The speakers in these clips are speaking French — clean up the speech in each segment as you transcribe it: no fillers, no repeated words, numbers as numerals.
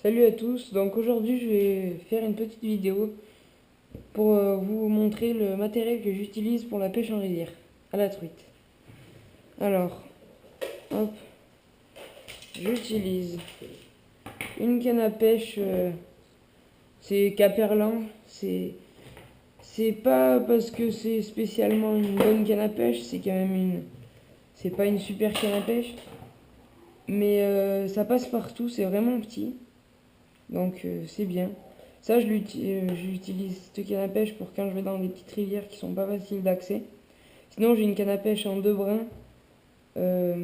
Salut à tous, donc aujourd'hui je vais faire une petite vidéo pour vous montrer le matériel que j'utilise pour la pêche en rivière, à la truite. Alors, hop, j'utilise une canne à pêche, c'est Caperlan, c'est pas parce que c'est spécialement une bonne canne à pêche, c'est quand même c'est pas une super canne à pêche, mais ça passe partout, c'est vraiment petit. Donc c'est bien. Ça, j'utilise cette canne à pêche pour quand je vais dans des petites rivières qui sont pas faciles d'accès. Sinon, j'ai une canne à pêche en deux brins. euh,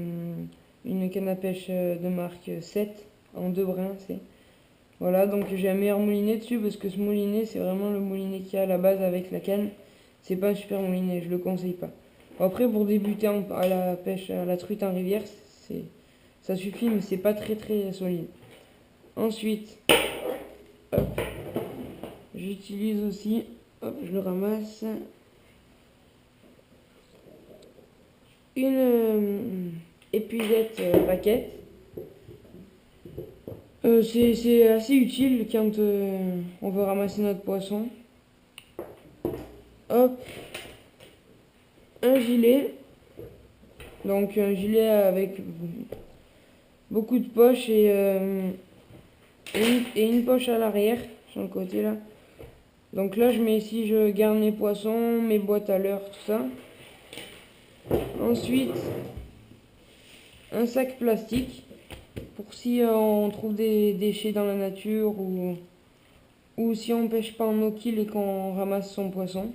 une canne à pêche de marque 7 en deux brins. Voilà, donc j'ai un meilleur moulinet dessus parce que ce moulinet, c'est vraiment le moulinet qu'il y a à la base avec la canne. C'est pas un super moulinet, je le conseille pas. Après, pour débuter à la pêche à la truite en rivière, ça suffit, mais c'est pas très très solide. Ensuite, hop, j'utilise aussi, hop, je le ramasse, une épuisette paquette. C'est assez utile quand on veut ramasser notre poisson. Hop, un gilet. Donc un gilet avec beaucoup de poches et une poche à l'arrière, sur le côté là. Donc là je mets ici, je garde mes poissons, mes boîtes à leurre, tout ça. Ensuite, un sac plastique pour si on trouve des déchets dans la nature ou si on pêche pas en eau kill et qu'on ramasse son poisson.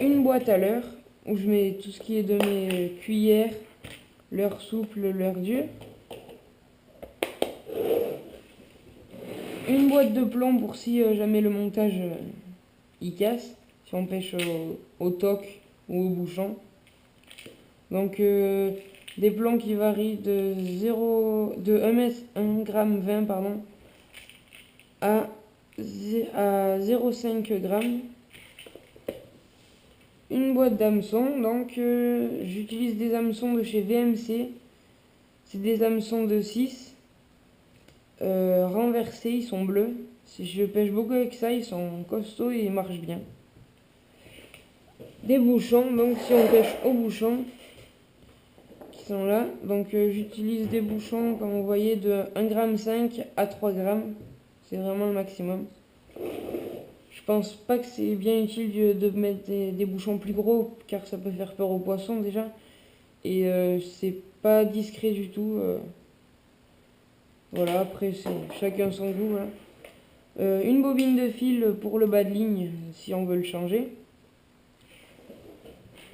Une boîte à leurre où je mets tout ce qui est de mes cuillères, leurre souple, leurre dur. Une boîte de plomb pour si jamais le montage il casse, si on pêche au toc ou au bouchon. Donc des plombs qui varient de 1,20 g à 0,5 g. Une boîte d'hameçons, donc j'utilise des hameçons de chez VMC. C'est des hameçons de 6 renversés, ils sont bleus. Si je pêche beaucoup avec ça, ils sont costauds et ils marchent bien. Des bouchons, donc si on pêche au bouchon, qui sont là. Donc j'utilise des bouchons, comme vous voyez, de 1,5 g à 3 g. C'est vraiment le maximum. Je pense pas que c'est bien utile de mettre des bouchons plus gros, car ça peut faire peur aux poissons déjà. Et c'est pas discret du tout. Voilà, après c'est chacun son goût. Voilà. Une bobine de fil pour le bas de ligne, si on veut le changer.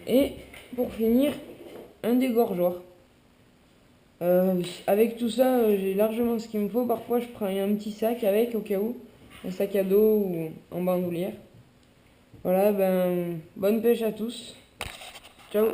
Et pour finir, un dégorgeoir. Avec tout ça, j'ai largement ce qu'il me faut. Parfois, je prends un petit sac avec, au cas où. Un sac à dos ou en bandoulière. Voilà, ben, bonne pêche à tous. Ciao.